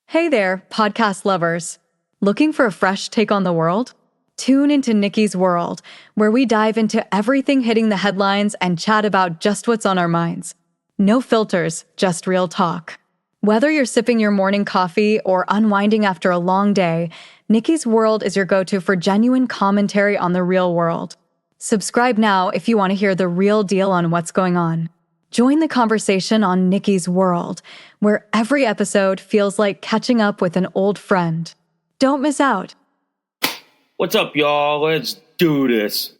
Hey there, podcast lovers. Looking for a fresh take on the world? Tune into Nikki's World, where we dive into everything hitting the headlines and chat about just what's on our minds. No filters, just real talk. Whether you're sipping your morning coffee or unwinding after a long day, Nikki's World is your go-to for genuine commentary on the real world. Subscribe now if you want to hear the real deal on what's going on. Join the conversation on Nikki's World, where every episode feels like catching up with an old friend. Don't miss out. What's up, y'all? Let's do this.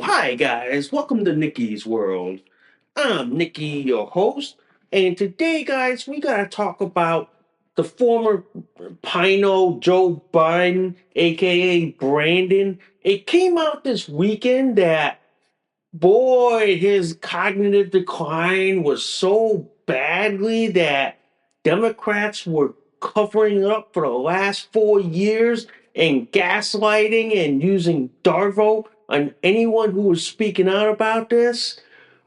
Hi guys, welcome to Nikki's World. I'm Nikki, your host, and today, guys, we gotta talk about the former Pino Joe Biden, aka Brandon. It came out this weekend that, boy, his cognitive decline was so badly that Democrats were covering up for the last 4 years and gaslighting and using Darvo on anyone who was speaking out about this.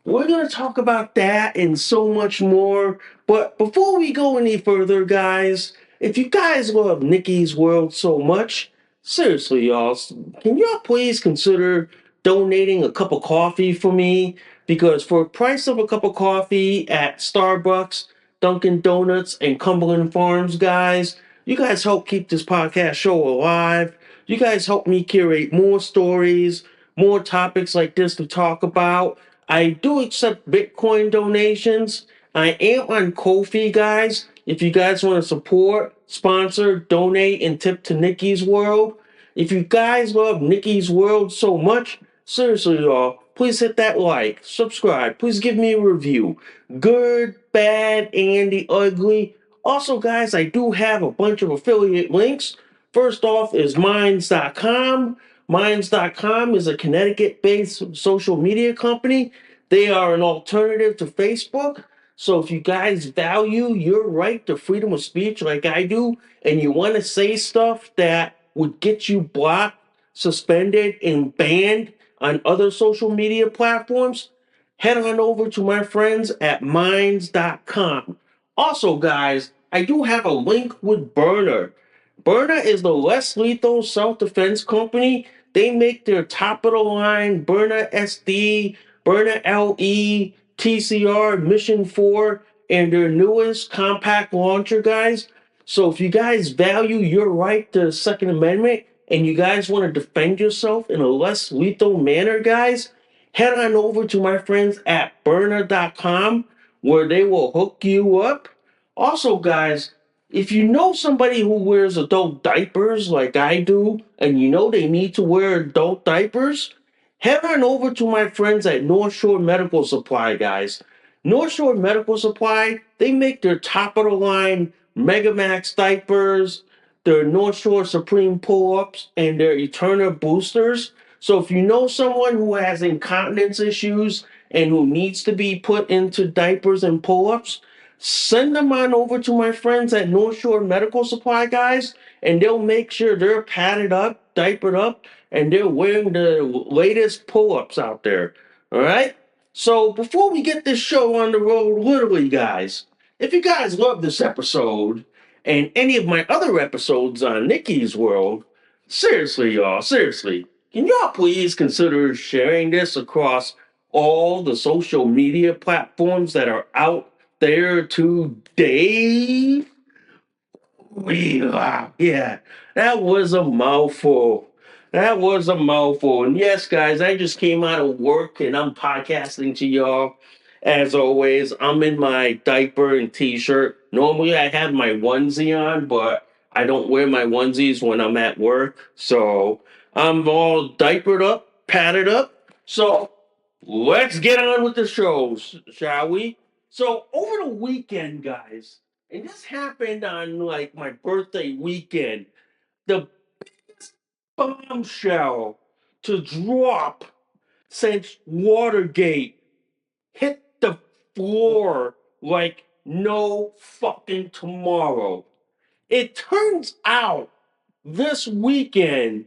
We're going to talk about that and so much more. But before we go any further, guys, if you guys love Nikki's World so much, seriously, y'all, can y'all please consider donating a cup of coffee for me? Because for a price of a cup of coffee at Starbucks, Dunkin' Donuts, and Cumberland Farms, guys, you guys help keep this podcast show alive. You guys help me curate more stories, more topics like this to talk about. I do accept Bitcoin donations. I am on Ko-fi, guys. If you guys want to support, sponsor, donate, and tip to Nikki's World. If you guys love Nikki's World so much, seriously, y'all, please hit that like, subscribe. Please give me a review. Good, bad, and the ugly. Also, guys, I do have a bunch of affiliate links. First off is Minds.com. Minds.com is a Connecticut-based social media company. They are an alternative to Facebook. So if you guys value your right to freedom of speech like I do, and you want to say stuff that would get you blocked, suspended, and banned on other social media platforms, head on over to my friends at Minds.com. Also, guys, I do have a link with Byrna. Byrna is the less lethal self-defense company. They make their top-of-the-line Byrna SD, Byrna LE, TCR, Mission 4, and their newest compact launcher, guys. So if you guys value your right to the Second Amendment and you guys want to defend yourself in a less lethal manner, guys, head on over to my friends at Byrna.com where they will hook you up. Also, guys, if you know somebody who wears adult diapers like I do, and you know they need to wear adult diapers, head on over to my friends at North Shore Medical Supply, guys. North Shore Medical Supply, they make their top of the line Megamax diapers, their North Shore Supreme pull-ups, and their Eterna boosters. So if you know someone who has incontinence issues and who needs to be put into diapers and pull-ups, Send them on over to my friends at North Shore Medical Supply, guys, and they'll make sure they're padded up, diapered up, and they're wearing the latest pull-ups out there. All right? So before we get this show on the road, literally, guys, if you guys love this episode and any of my other episodes on Nikki's World, seriously, y'all, seriously, can y'all please consider sharing this across all the social media platforms that are out there today? Yeah, that was a mouthful. That was a mouthful. And yes, guys, I just came out of work and I'm podcasting to y'all. As always, I'm in my diaper and t-shirt. Normally I have my onesie on, but I don't wear my onesies when I'm at work. So I'm all diapered up, padded up. So let's get on with the shows, shall we? So over the weekend, guys, and this happened on like my birthday weekend. The biggest bombshell to drop since Watergate hit the floor like no fucking tomorrow. It turns out this weekend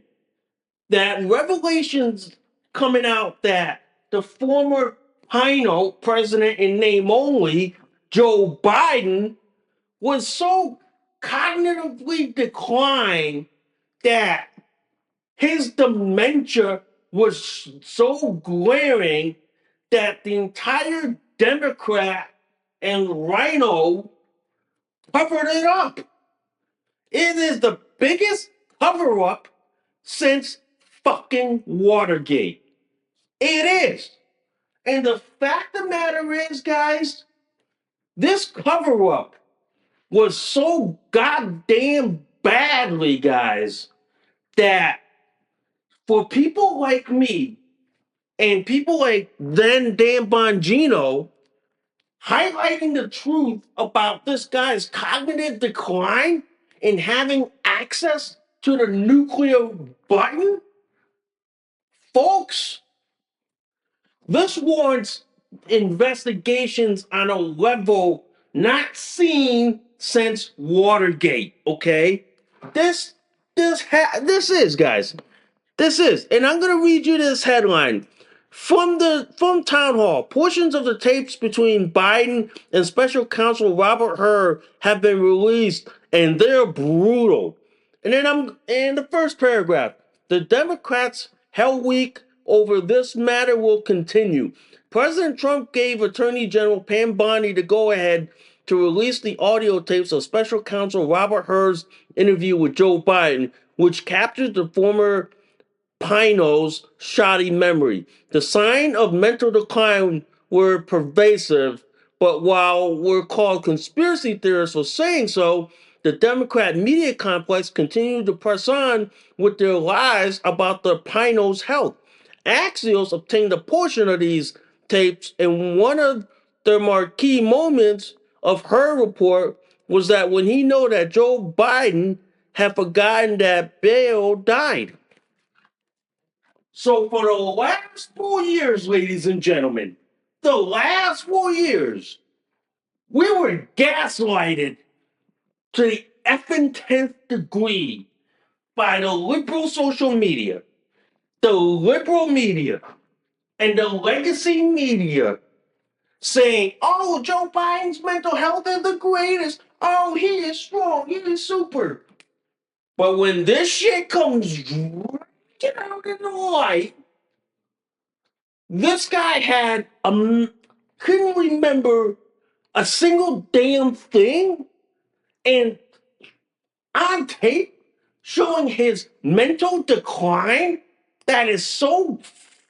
that revelations coming out that the former Pino president in name only, Joe Biden, was so cognitively declined that his dementia was so glaring that the entire Democrat and Rhino covered it up. It is the biggest cover up since fucking Watergate. It is. And the fact of the matter is, guys, this cover up was so goddamn badly, guys, that for people like me and people like then Dan Bongino highlighting the truth about this guy's cognitive decline and having access to the nuclear button, folks, this warrants investigations on a level not seen since Watergate. Okay, this is, guys. This is, and I'm gonna read you this headline from Town Hall. Portions of the tapes between Biden and Special Counsel Robert Hur have been released, and they're brutal. And then I'm in the first paragraph. The Democrats' hell week over this matter will continue. President Trump gave Attorney General Pam Bondi the go-ahead to release the audio tapes of Special Counsel Robert Hur's interview with Joe Biden, which captures the former Pino's shoddy memory. The signs of mental decline were pervasive, but while we're called conspiracy theorists for saying so, the Democrat media complex continued to press on with their lies about the Pino's health. Axios obtained a portion of these tapes, and one of the marquee moments of her report was that when he knew that Joe Biden had forgotten that Bill died. So for the last 4 years, ladies and gentlemen, the last 4 years, we were gaslighted to the effing 10th degree by the liberal social media, the liberal media, and the legacy media saying, oh, Joe Biden's mental health is the greatest. Oh, he is strong. He is super. But when this shit comes get out in the light, this guy had couldn't remember a single damn thing, and on tape showing his mental decline that is so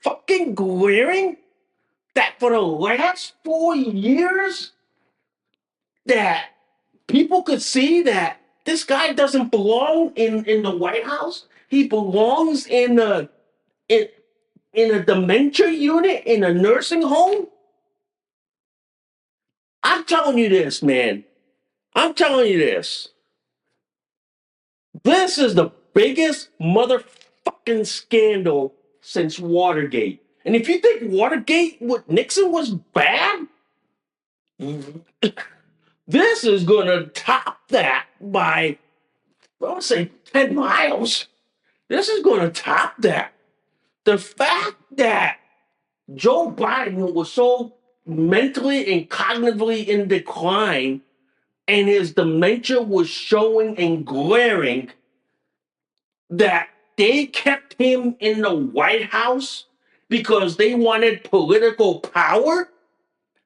fucking glaring that for the last 4 years that people could see that this guy doesn't belong in the White House. He belongs in, in a dementia unit in a nursing home. I'm telling you this, man. I'm telling you this. This is the biggest motherfucking scandal since Watergate. And if you think Watergate with Nixon was bad, This is going to top that by, I would say, 10 miles. This is going to top that. The fact that Joe Biden was so mentally and cognitively in decline and his dementia was showing and glaring that they kept him in the White House because they wanted political power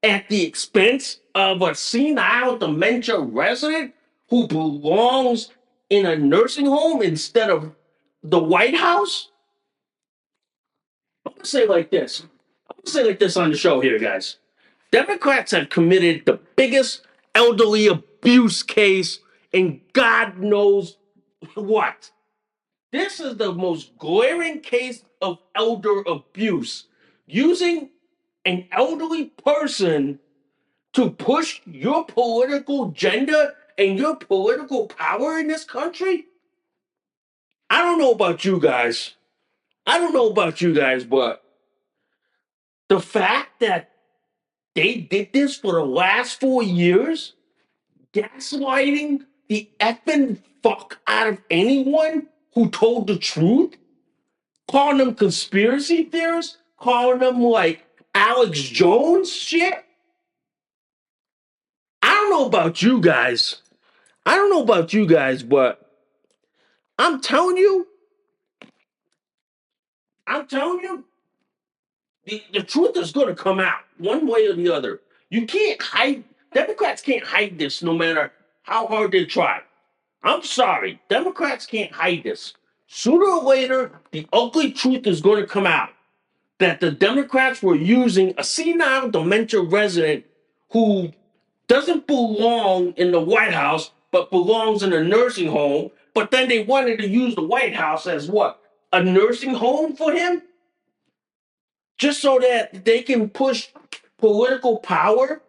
at the expense of a senile dementia resident who belongs in a nursing home instead of the White House? I'm gonna say it like this. I'm gonna say it like this on the show here, guys. Democrats have committed the biggest elderly abuse case in God knows what. This is the most glaring case of elder abuse. Using an elderly person to push your political agenda and your political power in this country? I don't know about you guys. I don't know about you guys, but the fact that they did this for the last 4 years, gaslighting the effing fuck out of anyone who told the truth, calling them conspiracy theorists, calling them like Alex Jones shit. I don't know about you guys. I don't know about you guys, but I'm telling you, I'm telling you, the truth is going to come out one way or the other. You can't hide, Democrats can't hide this no matter how hard they try. I'm sorry, Democrats can't hide this. Sooner or later, the ugly truth is going to come out that the Democrats were using a senile dementia resident who doesn't belong in the White House, but belongs in a nursing home. But then they wanted to use the White House as what? A nursing home for him? Just so that they can push political power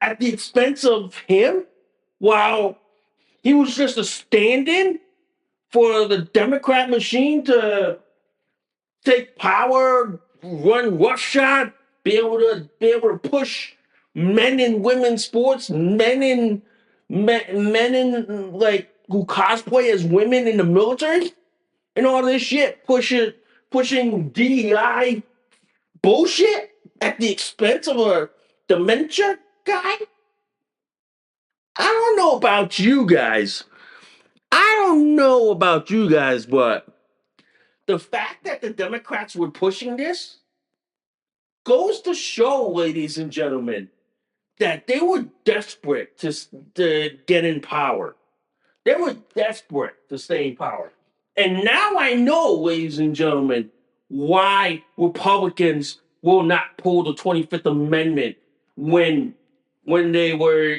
at the expense of him while he was just a stand in for the Democrat machine to take power, run roughshod, be able to push men in women's sports, men in like who cosplay as women in the military, and all this shit, pushing DEI bullshit at the expense of a dementia guy. I don't know about you guys. I don't know about you guys, but the fact that the Democrats were pushing this goes to show, ladies and gentlemen, that they were desperate to get in power. They were desperate to stay in power. And now I know, ladies and gentlemen, why Republicans will not pull the 25th Amendment when they were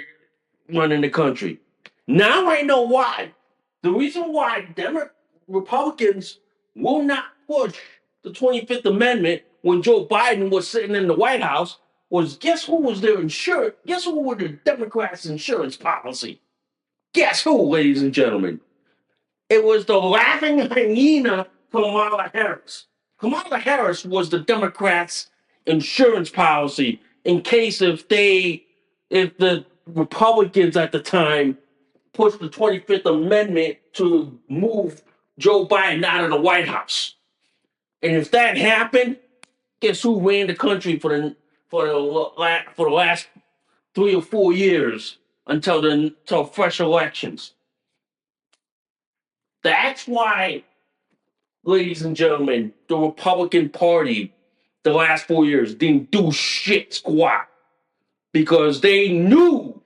running the country. Now I know why. The reason why Republicans will not push the 25th Amendment when Joe Biden was sitting in the White House was, guess who was their insurance? Guess who were the Democrats' insurance policy? Guess who, ladies and gentlemen? It was the laughing hyena Kamala Harris. Kamala Harris was the Democrats' insurance policy in case if the Republicans at the time pushed the 25th Amendment to move Joe Biden out of the White House. And if that happened, guess who ran the country for the last 3 or 4 years until fresh elections? That's why, ladies and gentlemen, the Republican Party the last 4 years didn't do shit squat because they knew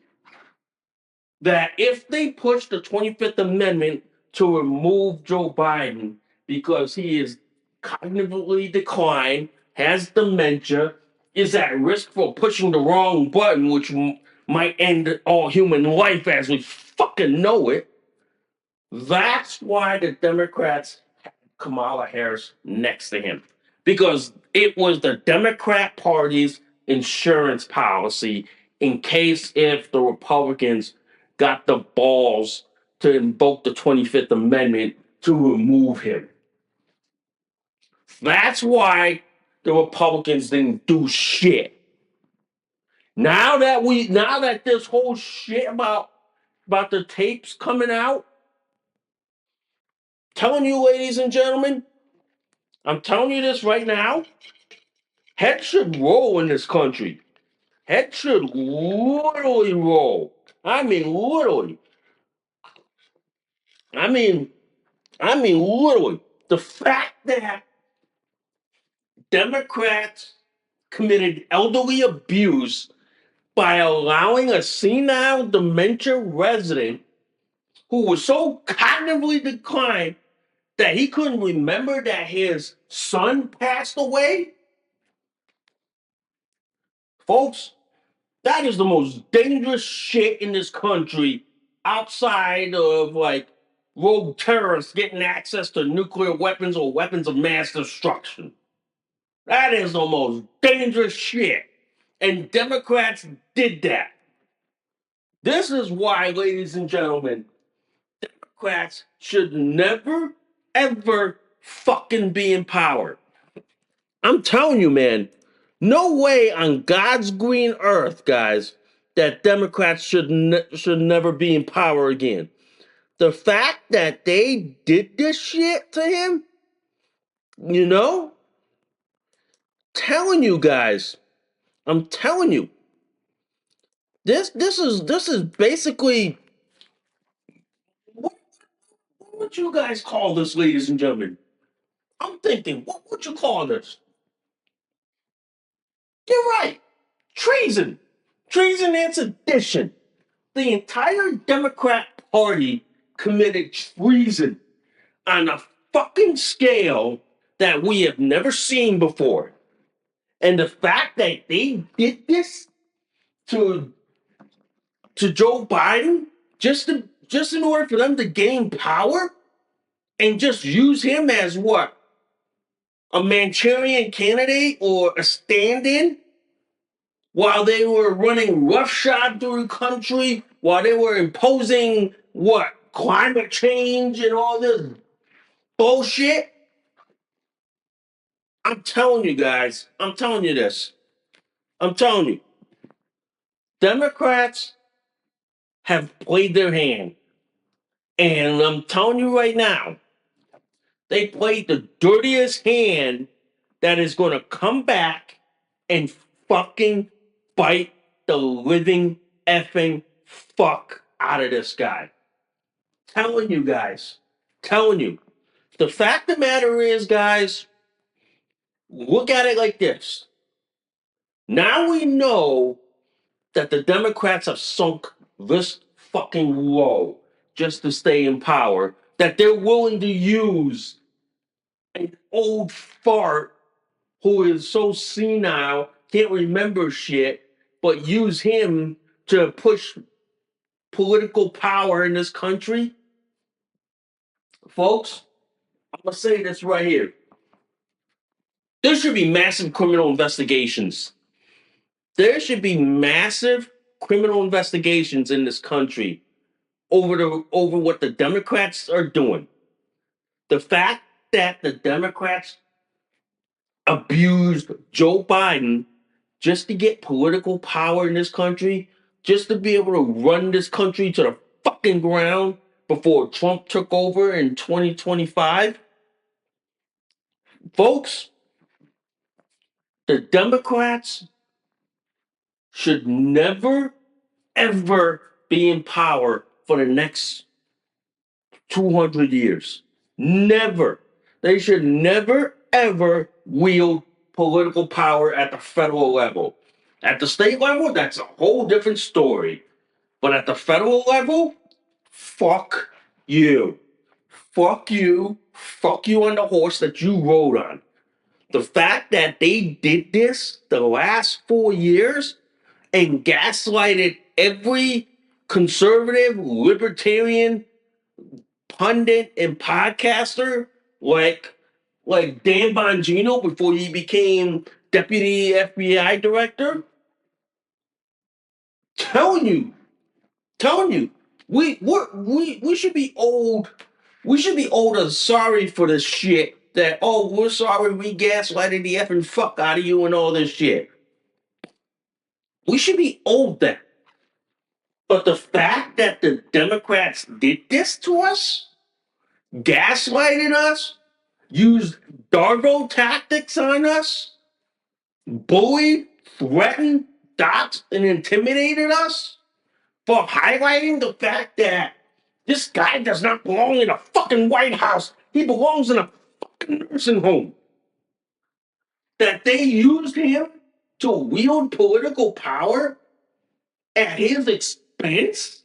that if they pushed the 25th Amendment to remove Joe Biden because he is cognitively declined, has dementia, is at risk for pushing the wrong button, which might end all human life as we fucking know it. That's why the Democrats had Kamala Harris next to him. Because it was the Democrat Party's insurance policy in case if the Republicans got the balls to invoke the 25th Amendment to remove him. That's why the Republicans didn't do shit. Now that this whole shit about the tapes coming out, telling you, ladies and gentlemen, I'm telling you this right now. Head should roll in this country. Head should literally roll. I mean, literally. I mean, literally. The fact that Democrats committed elderly abuse by allowing a senile dementia resident who was so cognitively declined that he couldn't remember that his son passed away. Folks, that is the most dangerous shit in this country outside of like rogue terrorists getting access to nuclear weapons or weapons of mass destruction. That is the most dangerous shit. And Democrats did that. This is why, ladies and gentlemen, Democrats should never, ever fucking be in power. I'm telling you, man, no way on God's green earth, guys, that Democrats should never be in power again. The fact that they did this shit to him, you know, telling you guys, I'm telling you, this is basically what, what would you guys call this, ladies and gentlemen? I'm thinking, what would you call this? You're right, treason, treason and sedition. The entire Democrat Party committed treason on a fucking scale that we have never seen before. And the fact that they did this to Joe Biden just in order for them to gain power and just use him as what? A Manchurian candidate or a stand-in while they were running roughshod through the country, while they were imposing what? Climate change and all this bullshit. I'm telling you guys, I'm telling you this. I'm telling you, Democrats have played their hand. And I'm telling you right now, they played the dirtiest hand that is going to come back and fucking bite the living effing fuck out of this guy. Telling you guys, telling you. The fact of the matter is, guys, look at it like this. Now we know that the Democrats have sunk this fucking low just to stay in power, that they're willing to use an old fart who is so senile, can't remember shit, but use him to push political power in this country. Folks, I'm gonna say this right here. There should be massive criminal investigations. There should be massive criminal investigations in this country over what the Democrats are doing. The fact that the Democrats abused Joe Biden just to get political power in this country, just to be able to run this country to the fucking ground before Trump took over in 2025. Folks, the Democrats should never, ever be in power for the next 200 years. Never. They should never, ever wield political power at the federal level. At the state level, that's a whole different story. But at the federal level, fuck you. Fuck you. Fuck you on the horse that you rode on. The fact that they did this the last 4 years and gaslighted every conservative, libertarian, pundit and podcaster like Dan Bongino before he became deputy FBI director. Telling you, telling you, we should be old. We should be old and sorry for this shit. That we're sorry we gaslighted the effing fuck out of you and all this shit. We should be owed that. But the fact that the Democrats did this to us, gaslighted us, used Dargo tactics on us, bullied, threatened, doxed, and intimidated us for highlighting the fact that this guy does not belong in a fucking White House. He belongs in a fucking nursing home. That they used him to wield political power at his expense?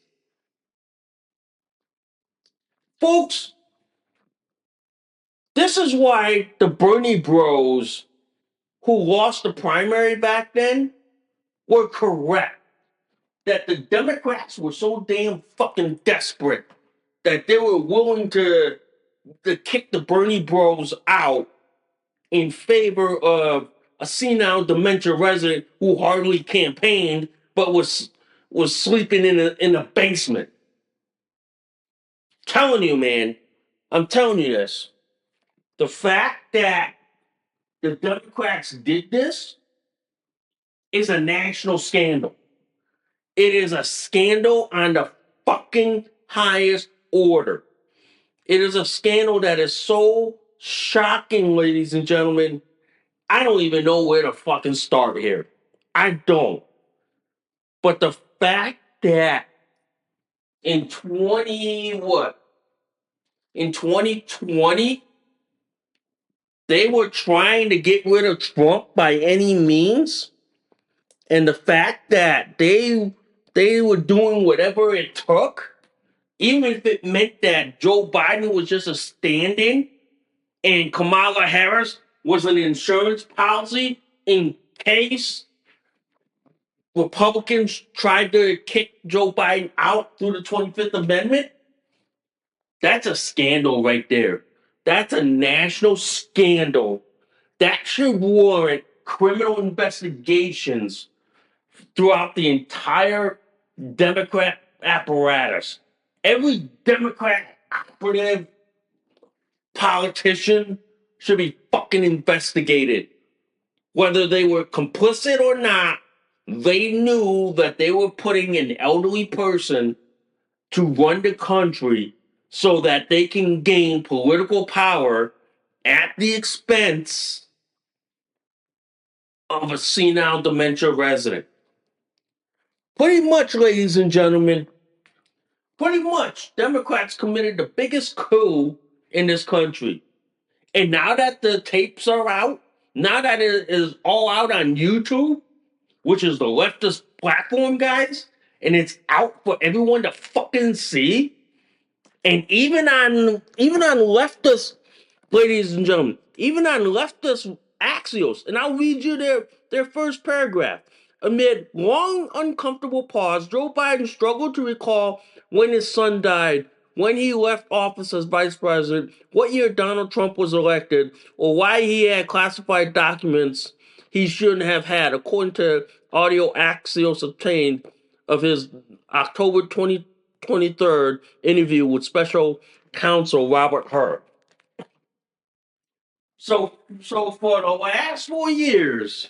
Folks, this is why the Bernie bros who lost the primary back then were correct. That the Democrats were so damn fucking desperate that they were willing to kick the Bernie bros out in favor of a senile dementia resident who hardly campaigned but was sleeping in a basement. Telling you, man, I'm telling you this. The fact that the Democrats did this is a national scandal. It is a scandal on the fucking highest order. It is a scandal that is so shocking, ladies and gentlemen. I don't even know where to fucking start here. I don't. But the fact that in 20 what? In 2020, they were trying to get rid of Trump by any means, and the fact that they were doing whatever it took, even if it meant that Joe Biden was just a stand-in and Kamala Harris was an insurance policy in case Republicans tried to kick Joe Biden out through the 25th Amendment. That's a scandal right there. That's a national scandal. That should warrant criminal investigations throughout the entire Democrat apparatus. Every Democrat operative politician should be fucking investigated. Whether they were complicit or not, they knew that they were putting an elderly person to run the country so that they can gain political power at the expense of a senile dementia resident. Pretty much, ladies and gentlemen, pretty much, Democrats committed the biggest coup in this country. And now that the tapes are out, now that it is all out on YouTube, which is the leftist platform, guys, and it's out for everyone to fucking see, and even on leftist, ladies and gentlemen, even on leftist Axios, and I'll read you their first paragraph. Amid long, uncomfortable pause, Joe Biden struggled to recall when his son died, when he left office as vice president, what year Donald Trump was elected, or why he had classified documents he shouldn't have had, according to audio Axios obtained of his October 23rd interview with special counsel Robert Hur. So for the last 4 years,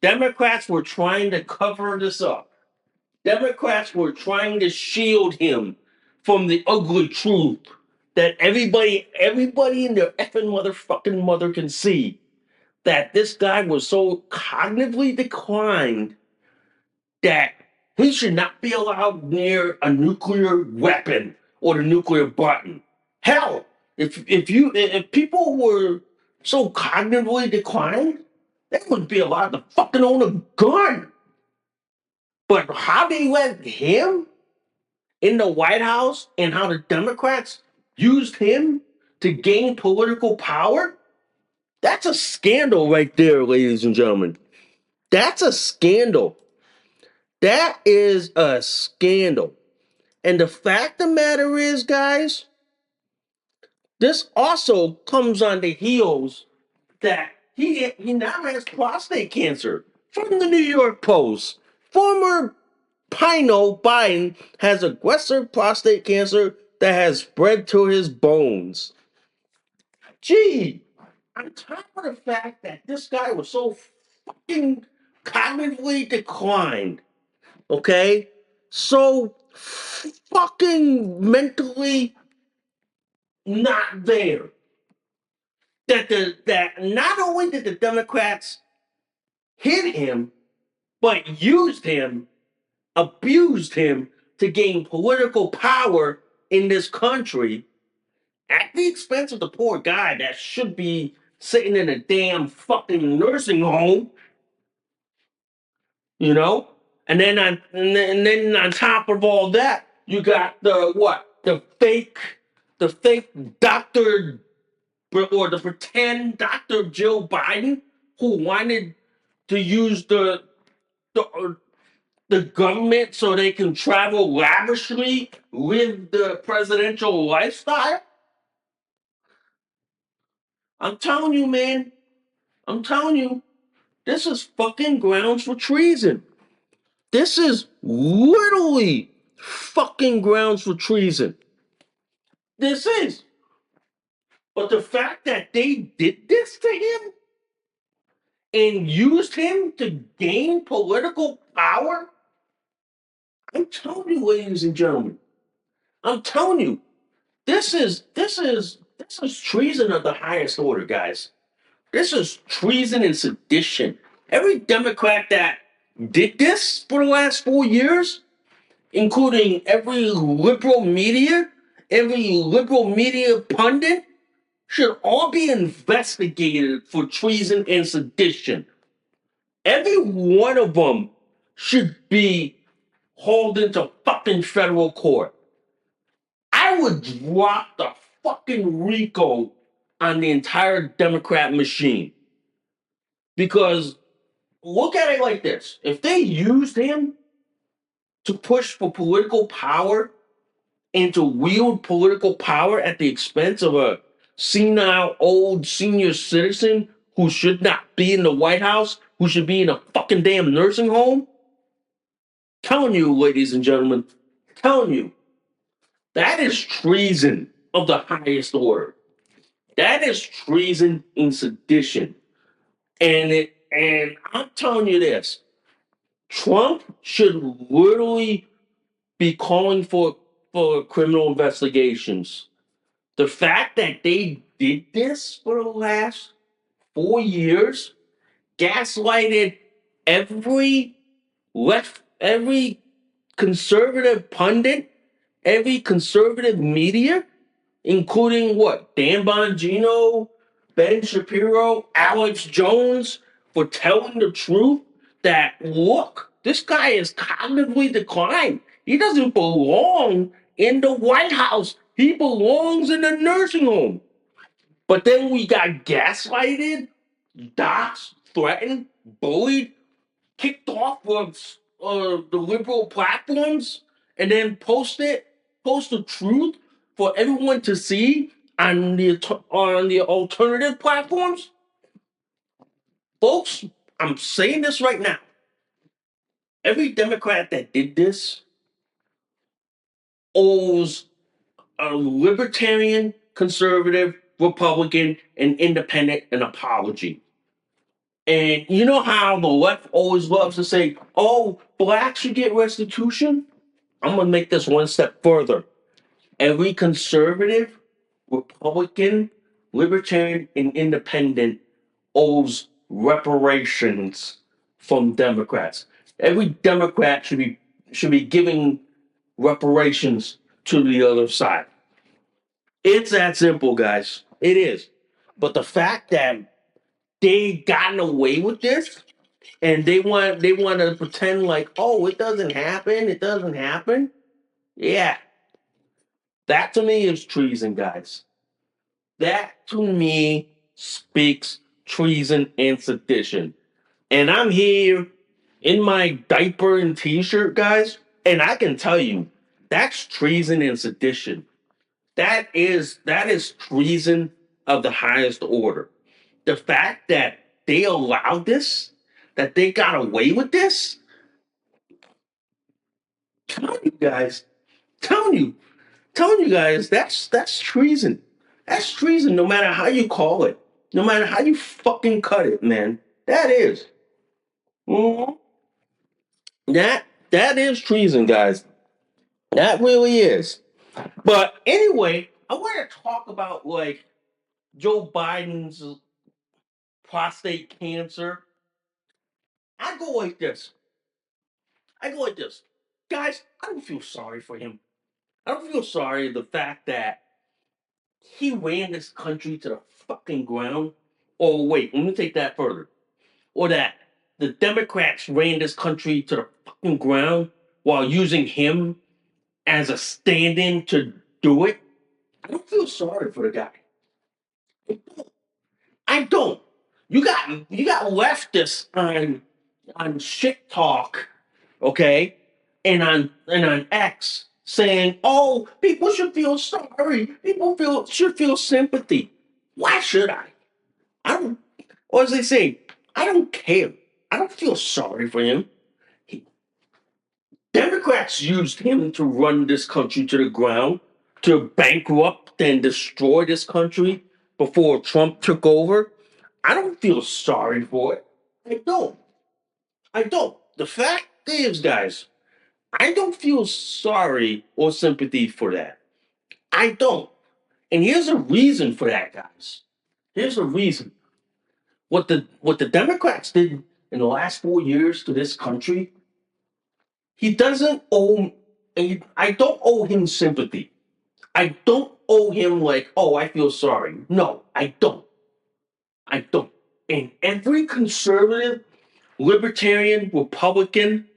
Democrats were trying to cover this up. Democrats were trying to shield him from the ugly truth that everybody in their effing motherfucking mother can see. That this guy was so cognitively declined that he should not be allowed near a nuclear weapon or the nuclear button. Hell, if people were so cognitively declined, they wouldn't be allowed to fucking own a gun. But how they let him in the White House and how the Democrats used him to gain political power, that's a scandal right there, ladies and gentlemen. That's a scandal. That is a scandal. And the fact of the matter is, guys, this also comes on the heels that he now has prostate cancer from the New York Post. Former Pino Biden has aggressive prostate cancer that has spread to his bones. Gee, on top of the fact that this guy was so fucking cognitively declined. Okay? So fucking mentally not there. That not only did the Democrats hit him, but used him, abused him to gain political power in this country at the expense of the poor guy that should be sitting in a damn fucking nursing home, you know? And then on top of all that, you got the what? The fake doctor or the pretend Dr. Joe Biden who wanted to use the the government so they can travel lavishly, live the presidential lifestyle. I'm telling you, man. I'm telling you, this is fucking grounds for treason. This is literally fucking grounds for treason. This is. But the fact that they did this to him and used him to gain political power, I'm telling you, ladies and gentlemen, I'm telling you, this is treason of the highest order, guys. This is treason and sedition. Every Democrat that did this for the last 4 years, including every liberal media pundit, should all be investigated for treason and sedition. Every one of them should be hauled into fucking federal court. I would drop the fucking RICO on the entire Democrat machine. Because look at it like this: if they used him to push for political power and to wield political power at the expense of a senile old senior citizen who should not be in the White House, who should be in a fucking damn nursing home, telling you, ladies and gentlemen, telling you, that is treason of the highest order. That is treason and sedition. And I'm telling you this: Trump should literally be calling for criminal investigations. The fact that they did this for the last 4 years, gaslighted every every conservative pundit, every conservative media, including what? Dan Bongino, Ben Shapiro, Alex Jones, for telling the truth that, look, this guy is cognitively declined. He doesn't belong in the White House. He belongs in a nursing home. But then we got gaslighted, doxxed, threatened, bullied, kicked off of the liberal platforms, and then post the truth for everyone to see on the alternative platforms. Folks, I'm saying this right now. Every Democrat that did this owes a libertarian, conservative, Republican, and independent an apology. And you know how the left always loves to say, oh, blacks should get restitution? I'm going to make this one step further. Every conservative, Republican, libertarian, and independent owes reparations from Democrats. Every Democrat should be giving reparations to the other side. It's that simple, guys. It is. But the fact that they gotten away with this and they want to pretend like, oh, it doesn't happen, it doesn't happen. Yeah, that to me is treason, guys. That to me speaks treason and sedition. And I'm here in my diaper and t-shirt, guys, and I can tell you that's treason and sedition. That is treason of the highest order. The fact that they allowed this, that they got away with this, telling you guys, telling you, telling you guys, that's treason. That's treason, no matter how you call it, no matter how you fucking cut it, man. That is. Mhm. That is treason, guys. That really is. But anyway, I want to talk about like Joe Biden's prostate cancer. I go like this. I go like this. Guys, I don't feel sorry for him. I don't feel sorry the fact that he ran this country to the fucking ground. Or wait, let me take that further. Or that the Democrats ran this country to the fucking ground while using him as a stand-in to do it. I don't feel sorry for the guy. I don't. You got leftists on shit talk, okay, and on X saying, "Oh, people should feel sorry. Should feel sympathy." Why should I? I don't. Or as they say, I don't care. I don't feel sorry for him. He, Democrats used him to run this country to the ground, to bankrupt and destroy this country before Trump took over. I don't feel sorry for it. I don't. I don't. The fact is, guys, I don't feel sorry or sympathy for that. I don't. And here's a reason for that, guys. Here's a reason. What the Democrats did in the last 4 years to this country, he doesn't owe. I don't owe him sympathy. I don't owe him like, oh, I feel sorry. No, I don't. I don't. And every conservative, libertarian, Republican,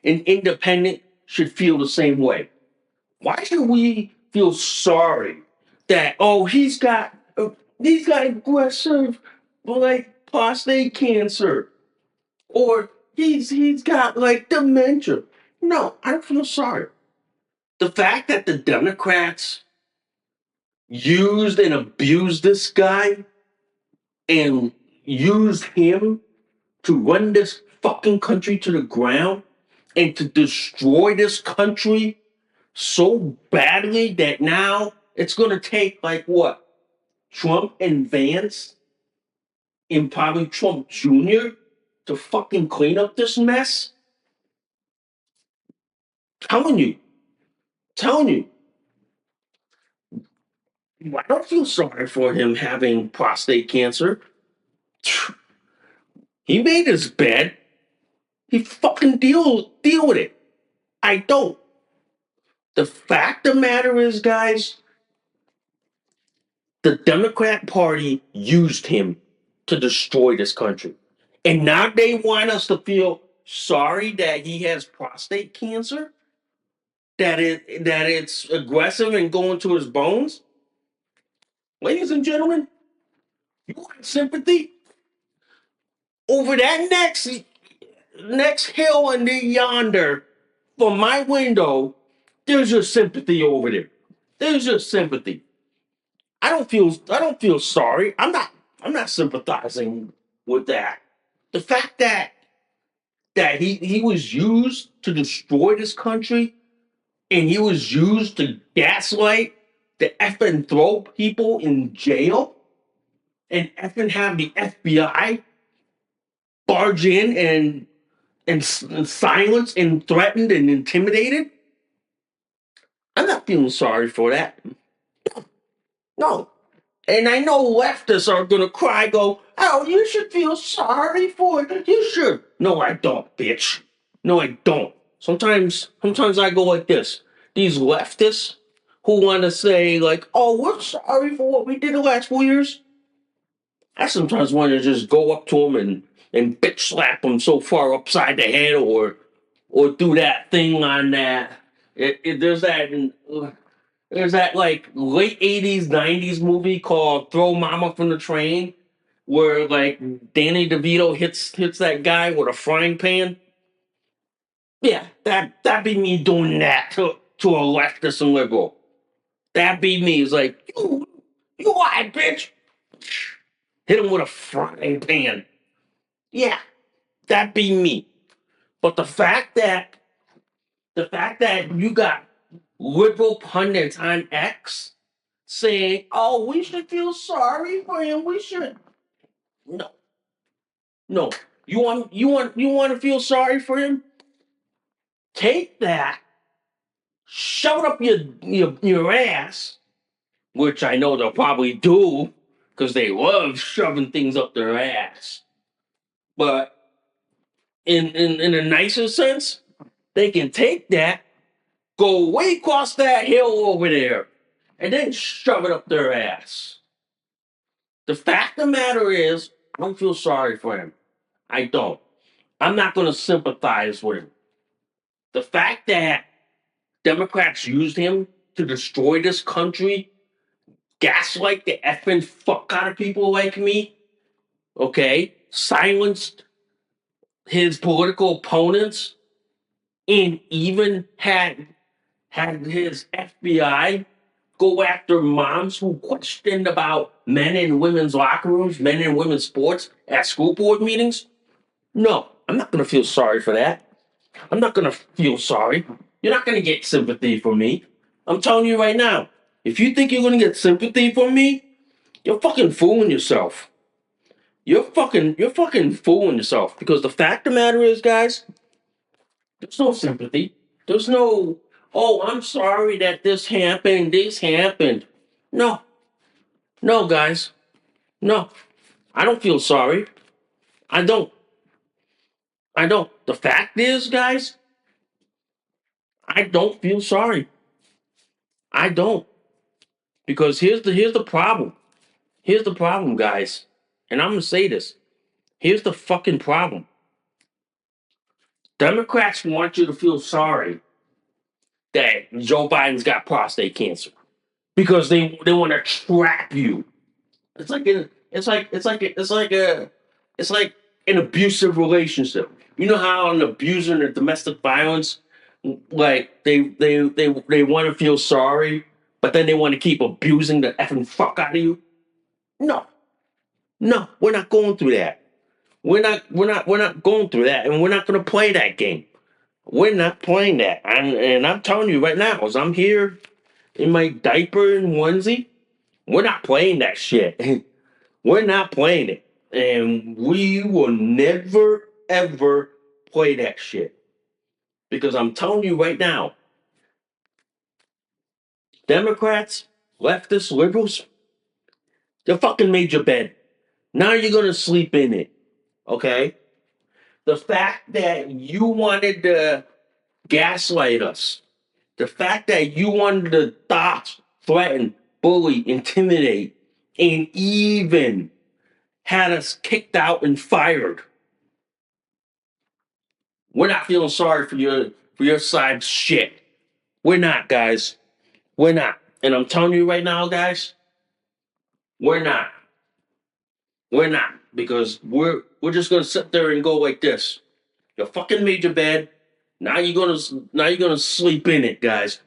and independent should feel the same way. Why should we feel sorry that he's got aggressive like prostate cancer or he's got like dementia? No, I don't feel sorry. The fact that the Democrats used and abused this guy and used him to run this fucking country to the ground and to destroy this country so badly that now it's going to take like what? Trump and Vance and probably Trump Jr. to fucking clean up this mess? Telling you, telling you. I don't feel sorry for him having prostate cancer. He made his bed. He fucking deal with it. I don't. The fact of the matter is, guys, the Democrat Party used him to destroy this country. And now they want us to feel sorry that he has prostate cancer, that it's aggressive and going to his bones. Ladies and gentlemen, you want sympathy? Over that next hill and yonder from my window, there's your sympathy over there. There's your sympathy. I don't feel sorry. I'm not sympathizing with that. The fact that he was used to destroy this country and he was used to gaslight, to effing throw people in jail and effing have the FBI barge in and silence and threatened and intimidated. I'm not feeling sorry for that. No. And I know leftists are gonna cry, go, oh, you should feel sorry for it. You should. No, I don't, bitch. No, I don't. Sometimes I go like this. These leftists who want to say, like, oh, we're sorry for what we did the last 4 years. I sometimes want to just go up to them and bitch slap them so far upside the head or do that thing on that. There's that like late 80s, 90s movie called Throw Mama from the Train where like Danny DeVito hits that guy with a frying pan. Yeah, that'd be me doing that to a leftist and liberal. That'd be me. It's like, you lied, bitch. Hit him with a frying pan. Yeah, that'd be me. But the fact that you got liberal pundits on X saying, "Oh, we should feel sorry for him. We should." No, no. You want to feel sorry for him? Take that, shove it up your ass, which I know they'll probably do because they love shoving things up their ass. But in a nicer sense, they can take that, go way across that hill over there, and then shove it up their ass. The fact of the matter is, I don't feel sorry for him. I don't. I'm not going to sympathize with him. The fact that Democrats used him to destroy this country, gaslight the effing fuck out of people like me, okay, silenced his political opponents, and even had his FBI go after moms who questioned about men and women's locker rooms, men and women's sports at school board meetings. No, I'm not going to feel sorry for that. I'm not going to feel sorry. You're not going to get sympathy from me. I'm telling you right now. If you think you're going to get sympathy from me, you're fucking fooling yourself. You're fucking fooling yourself because the fact of the matter is, guys, there's no sympathy. There's no, oh, I'm sorry that this happened. This happened. No, no, guys. No, I don't feel sorry. I don't. I don't. The fact is, guys, I don't feel sorry. I don't. Because here's the problem. Here's the problem, guys. And I'm gonna say this. Here's the fucking problem. Democrats want you to feel sorry that Joe Biden's got prostate cancer because they want to trap you. It's like an abusive relationship. You know how an abuser and a domestic violence, like they want to feel sorry, but then they want to keep abusing the effing fuck out of you. No, no, we're not going through that. We're not going through that, and we're not going to play that game. We're not playing that. And I'm telling you right now, as I'm here in my diaper and onesie, we're not playing that shit. We're not playing it. And we will never, ever play that shit. Because I'm telling you right now, Democrats, leftists, liberals, they fucking made your bed. Now you're going to sleep in it. Okay? The fact that you wanted to gaslight us, the fact that you wanted to dot, threaten, bully, intimidate, and even had us kicked out and fired. We're not feeling sorry for your side shit. We're not, guys. We're not. And I'm telling you right now, guys, we're not. We're not. Because we're just gonna sit there and go like this. You fucking made your bed. Now you're gonna sleep in it, guys.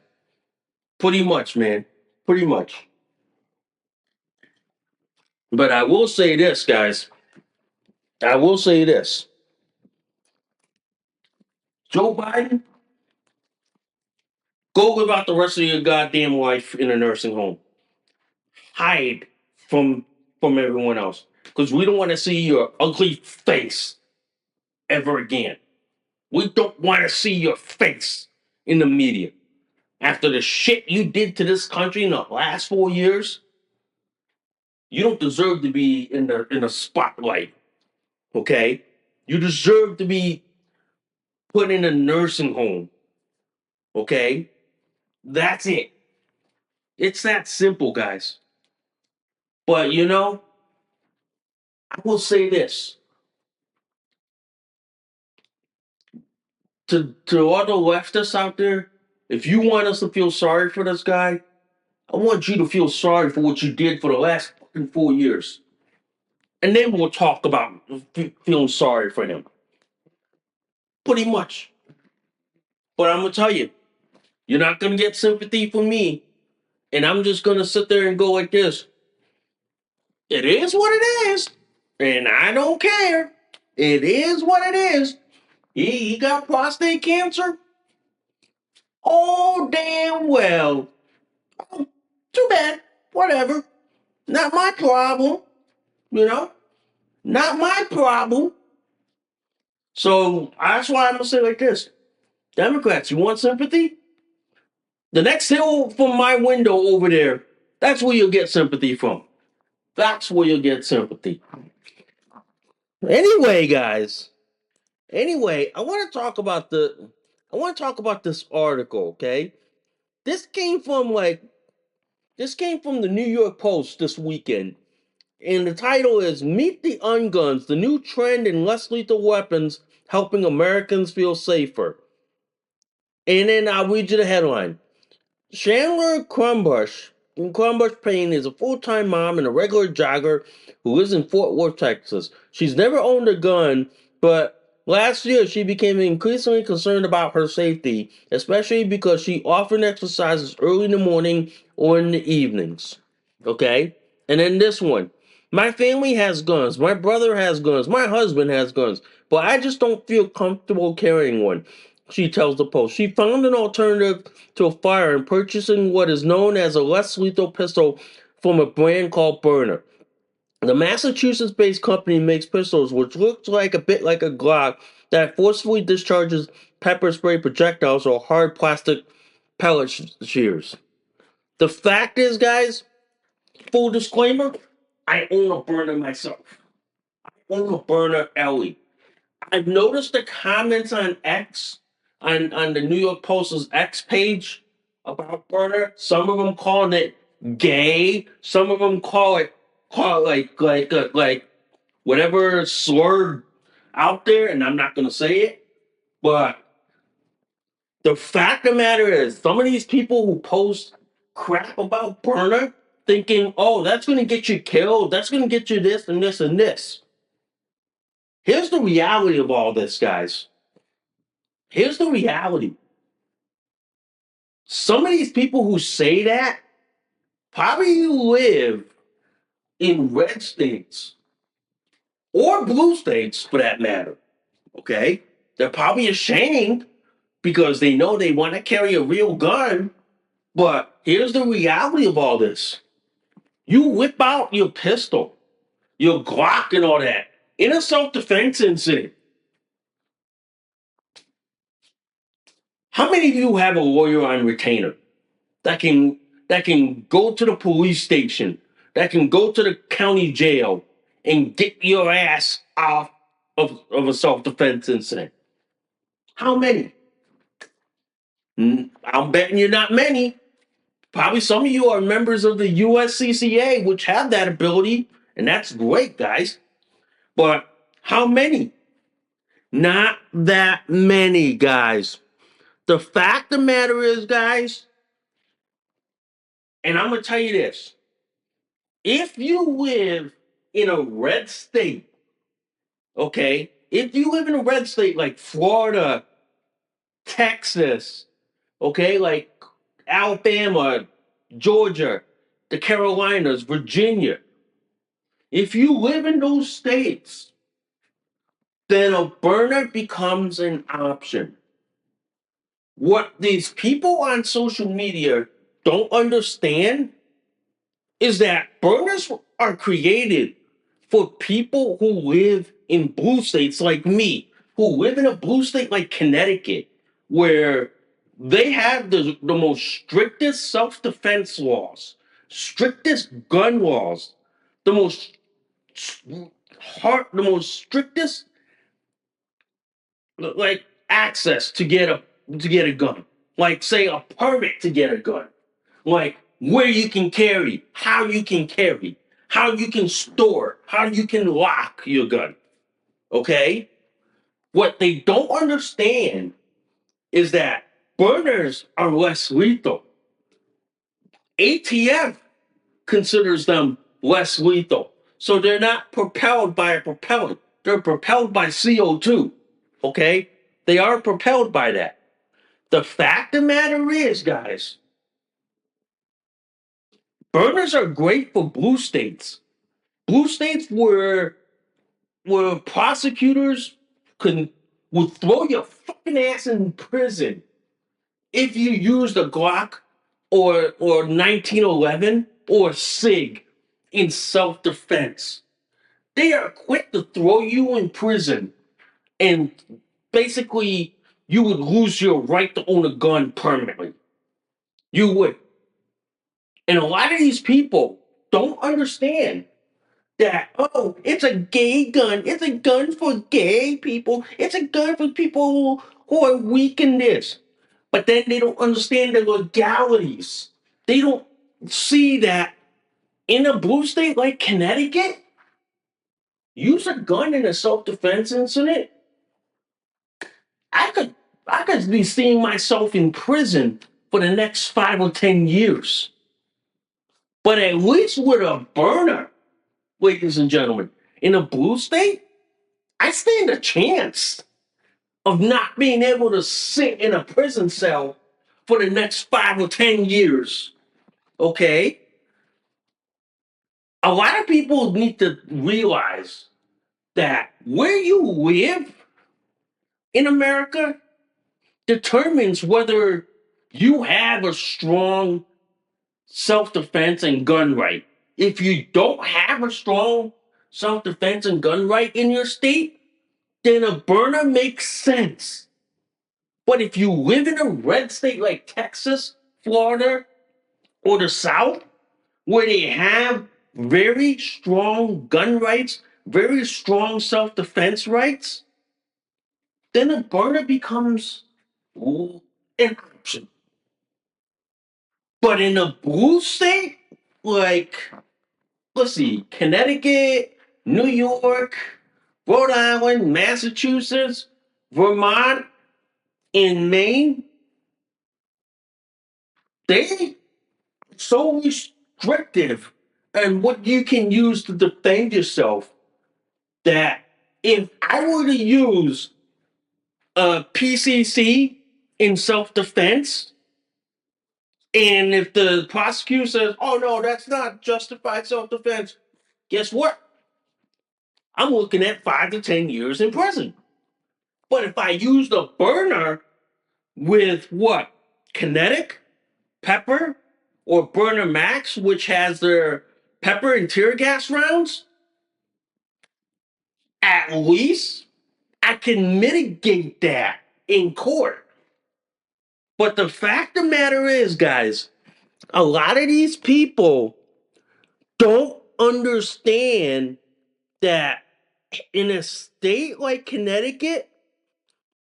Pretty much, man. Pretty much. But I will say this, guys. I will say this. Joe Biden, go live out the rest of your goddamn life in a nursing home. Hide from from everyone else. Because we don't want to see your ugly face ever again. We don't want to see your face in the media. After the shit you did to this country in the last 4 years, you don't deserve to be in the spotlight. Okay? You deserve to be put in a nursing home. Okay? That's it. It's that simple, guys. But I will say this to all the leftists out there: if you want us to feel sorry for this guy, I want you to feel sorry for what you did for the last fucking 4 years, and then we'll talk about feeling sorry for him. Pretty much. But I'm gonna tell you, you're not gonna get sympathy from me, and I'm just gonna sit there and go like this. It is what it is, and I don't care. It is what it is. He got prostate cancer. Oh, damn well. Oh, too bad. Whatever. Not my problem. You know? Not my problem. So that's why I'm gonna say it like this: Democrats, you want sympathy? The next hill from my window over there, that's where you'll get sympathy from. That's where you'll get sympathy. Anyway, guys. Anyway, I want to talk about this article, okay? This came from the New York Post this weekend. And the title is Meet the Unguns, the new trend in less lethal weapons helping Americans feel safer. And then I'll read you the headline. Chandler Crumbush Payne is a full-time mom and a regular jogger who lives in Fort Worth, Texas. She's never owned a gun, but last year she became increasingly concerned about her safety, especially because she often exercises early in the morning or in the evenings. Okay? And then this one. My family has guns. My brother has guns. My husband has guns. But I just don't feel comfortable carrying one, she tells the Post. She found an alternative to a fire in purchasing what is known as a less lethal pistol from a brand called Byrna. The Massachusetts based company makes pistols which looks like a bit like a Glock that forcefully discharges pepper spray projectiles or hard plastic pellet shears. The fact is, guys, full disclaimer, I own a Byrna myself. I own a Byrna Ellie. I've noticed the comments on X, on the New York Post's X page about Byrna. Some of them calling it gay. Some of them call it like whatever slur out there, and I'm not gonna say it. But the fact of the matter is, some of these people who post crap about Byrna, thinking, "Oh, that's gonna get you killed. That's gonna get you this and this and this." Here's the reality of all this, guys. Here's the reality. Some of these people who say that probably live in red states or blue states for that matter. Okay? They're probably ashamed because they know they want to carry a real gun. But here's the reality of all this: you whip out your pistol, your Glock, and all that in a self defense incident. How many of you have a lawyer on retainer that can go to the police station, that can go to the county jail and get your ass off of a self-defense incident? How many? I'm betting you're not many. Probably some of you are members of the USCCA, which have that ability, and that's great, guys. But how many? Not that many, guys. The fact of the matter is, guys, and I'm going to tell you this: if you live in a red state, okay, if you live in a red state like Florida, Texas, okay, like Alabama, Georgia, the Carolinas, Virginia, if you live in those states, then a burner becomes an option. What these people on social media don't understand is that burners are created for people who live in blue states like me, who live in a blue state like Connecticut, where they have the most strictest self-defense laws, strictest gun laws, the most the most strictest like access to get a gun, like say a permit to get a gun, like where you can carry, how you can store, how you can lock your gun. Okay? What they don't understand is that burners are less lethal. ATF considers them less lethal. So they're not propelled by a propellant. They're propelled by CO2. Okay? They are propelled by that. The fact of the matter is, guys, burners are great for blue states. Blue states where prosecutors could would throw your fucking ass in prison if you used a Glock or 1911 or SIG in self-defense. They are quick to throw you in prison and basically you would lose your right to own a gun permanently. You would. And a lot of these people don't understand that, oh, it's a gay gun. It's a gun for gay people. It's a gun for people who are weak in this. But then they don't understand the legalities. They don't see that in a blue state like Connecticut, use a gun in a self-defense incident. I could I could be seeing myself in prison for the next 5 or 10 years. But at least with a burner, ladies and gentlemen, in a blue state, I stand a chance of not being able to sit in a prison cell for the next 5 or 10 years. Okay? A lot of people need to realize that where you live in America determines whether you have a strong self defense and gun right. If you don't have a strong self defense and gun right in your state, then a burner makes sense. But if you live in a red state like Texas, Florida, or the South, where they have very strong gun rights, very strong self defense rights, then a burner becomes an option. But in a blue state, like, let's see, Connecticut, New York, Rhode Island, Massachusetts, Vermont, and Maine, they so restrictive on what you can use to defend yourself that if I were to use a PCC in self defense, and if the prosecutor says, oh no, that's not justified self defense, guess what? I'm looking at 5 to 10 years in prison. But if I used a burner with what? Kinetic, pepper, or Burner Max, which has their pepper and tear gas rounds, at least I can mitigate that in court. But the fact of the matter is, guys, a lot of these people don't understand that in a state like Connecticut,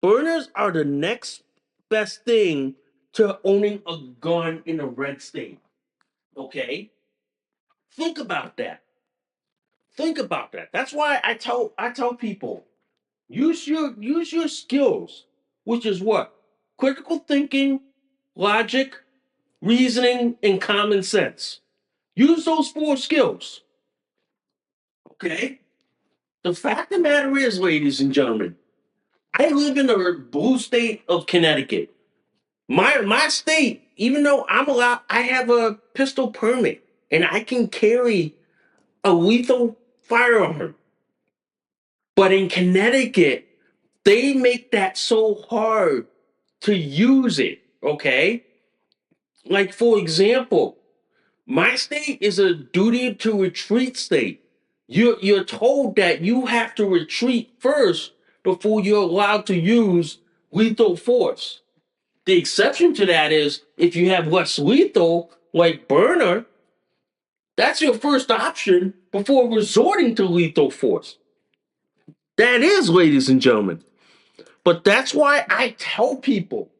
burners are the next best thing to owning a gun in a red state. Okay? Think about that. Think about that. That's why I tell people use your skills, which is what? Critical thinking, logic, reasoning, and common sense. Use those 4 skills. Okay? The fact of the matter is, ladies and gentlemen, I live in the blue state of Connecticut. My state, even though I'm allowed, I have a pistol permit and I can carry a lethal firearm. But in Connecticut, they make that so hard to use it. Okay? Like, for example, my state is a duty to retreat state. You're told that you have to retreat first before you're allowed to use lethal force. The exception to that is if you have less lethal, like burner, that's your first option before resorting to lethal force. That is, ladies and gentlemen. But that's why I tell people,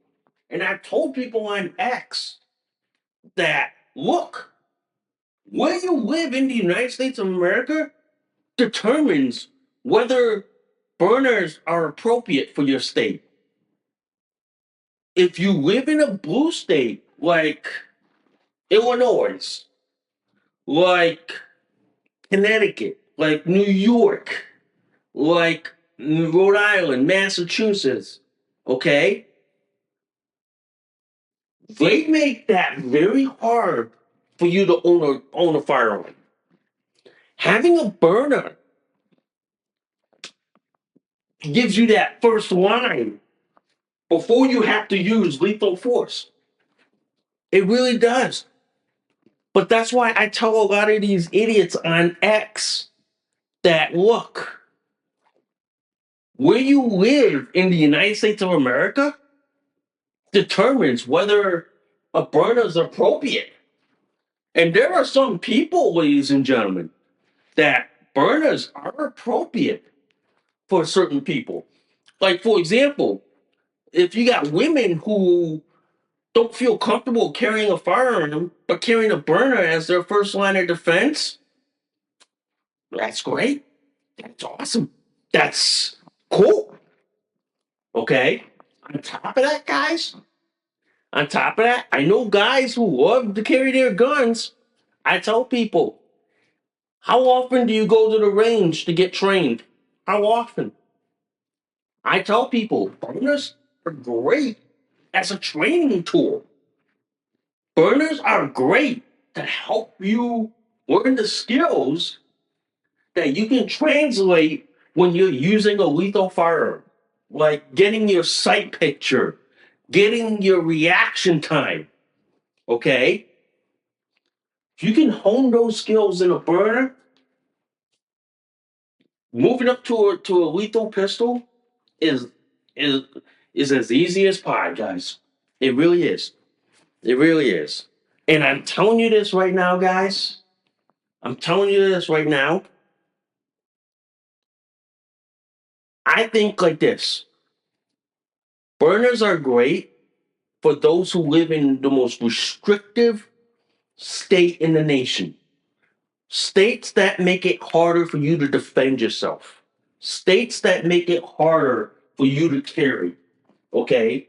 and I've told people on X, that look, where you live in the United States of America determines whether burners are appropriate for your state. If you live in a blue state like Illinois, like Connecticut, like New York, like Rhode Island, Massachusetts, okay? They make that very hard for you to own a firearm. Having a burner gives you that first line before you have to use lethal force. It really does. But that's why I tell a lot of these idiots on X that look, Where you live in the United States of America determines whether a burner is appropriate. And there are some people, ladies and gentlemen, that burners are appropriate for certain people. Like, for example, if you got women who don't feel comfortable carrying a firearm, but carrying a burner as their first line of defense, that's great. That's awesome. That's cool. Okay. On top of that, guys, on top of that, I know guys who love to carry their guns. I tell people, how often do you go to the range to get trained? How often? I tell people, burners are great as a training tool. Burners are great to help you learn the skills that you can translate when you're using a lethal firearm, like getting your sight picture, getting your reaction time. Okay? If you can hone those skills in a burner, moving up to a lethal pistol is is is as easy as pie, guys. It really is. It really is. And I'm telling you this right now, guys. I'm telling you this right now. I think like this. Burners are great for those who live in the most restrictive state in the nation. States that make it harder for you to defend yourself. States that make it harder for you to carry. Okay?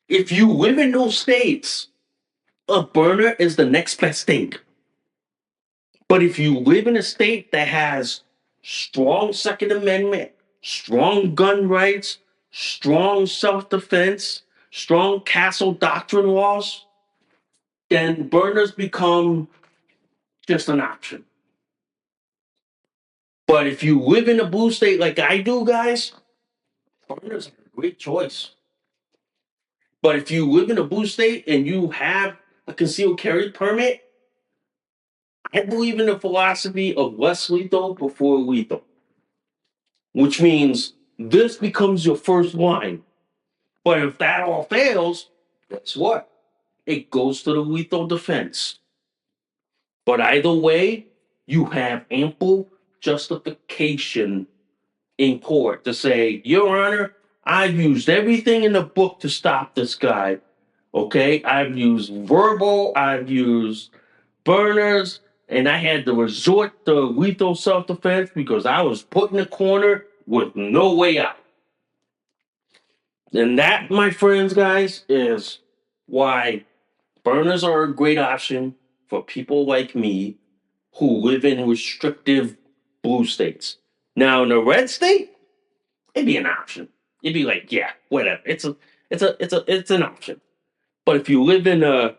If you live in those states, a burner is the next best thing. But if you live in a state that has strong Second Amendment, strong gun rights, strong self defense, strong castle doctrine laws, then burners become just an option. But if you live in a blue state like I do, guys, burners are a great choice. But if you live in a blue state and you have a concealed carry permit, I believe in the philosophy of less lethal before lethal, which means this becomes your first line. But if that all fails, guess what? It goes to the lethal defense. But either way, you have ample justification in court to say, Your Honor, I've used everything in the book to stop this guy. Okay? I've used verbal, I've used burners, and I had to resort to lethal self defense because I was put in a corner with no way out. And that, my friends, guys, is why burners are a great option for people like me who live in restrictive blue states. Now, in a red state, it'd be an option. It'd be like, yeah, whatever. It's an option. But if you live in a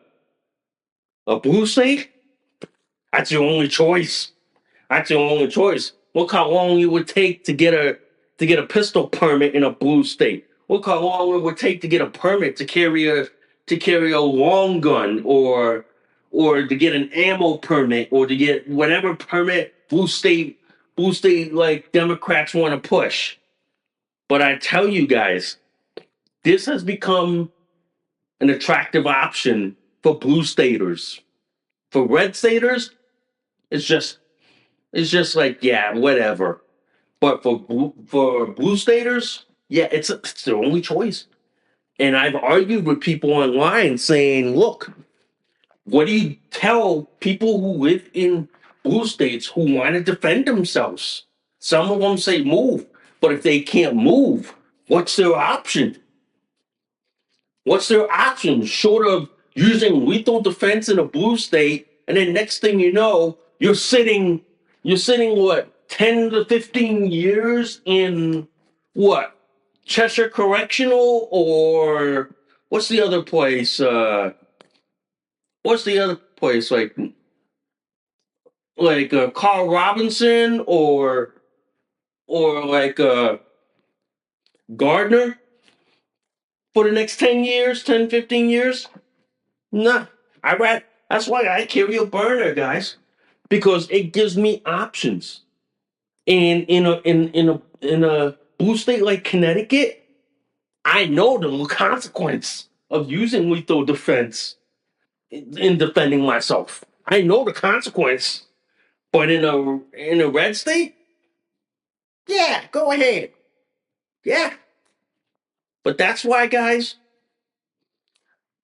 blue state, that's your only choice. That's your only choice. Look how long it would take to get a pistol permit in a blue state. Look how long it would take to get a permit to carry a long gun or to get an ammo permit or to get whatever permit blue state like Democrats want to push. But I tell you guys, this has become an attractive option for blue staters. For red staters, it's just it's just like, yeah, whatever. But for blue staters, yeah, it's their only choice. And I've argued with people online saying, look, what do you tell people who live in blue states who want to defend themselves? Some of them say move, but if they can't move, what's their option? What's their option short of using lethal defense in a blue state? And then next thing you know, you're sitting what, 10 to 15 years in what? Cheshire Correctional or what's the other place? What's the other place Carl Robinson or Gardner for the next 10 years, 10, 15 years? Nah, that's why I carry a burner, guys, because it gives me options. And in a blue blue state like Connecticut, I know the consequence of using lethal defense in defending myself. I know the consequence. But in a red state, yeah, go ahead. Yeah. But that's why, guys,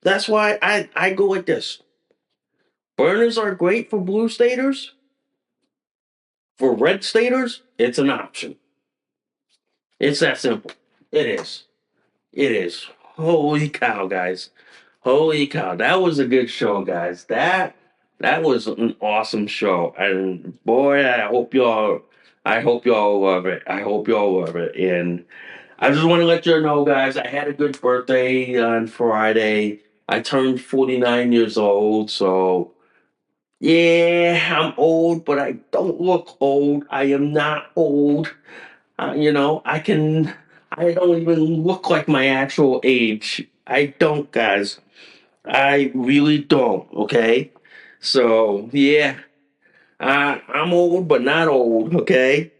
that's why I go like this. Burners are great for blue staters. For red staters, it's an option. It's that simple. It is. It is. Holy cow, guys. Holy cow. That was a good show, guys. That was an awesome show. And boy, I hope y'all love it. I hope y'all love it. And I just want to let you know, guys, I had a good birthday on Friday. I turned 49 years old, so yeah, I'm old, but I don't look old. I am not old. I don't even look like my actual age. I don't, guys. I really don't, okay? So, yeah, I'm old, but not old, okay?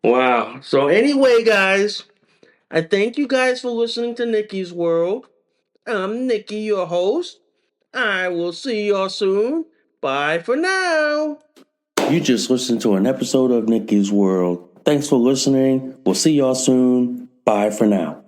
Wow. So, anyway, guys, I thank you guys for listening to Nikki's World. I'm Nikki, your host. I will see y'all soon. Bye for now. You just listened to an episode of Nikki's World. Thanks for listening. We'll see y'all soon. Bye for now.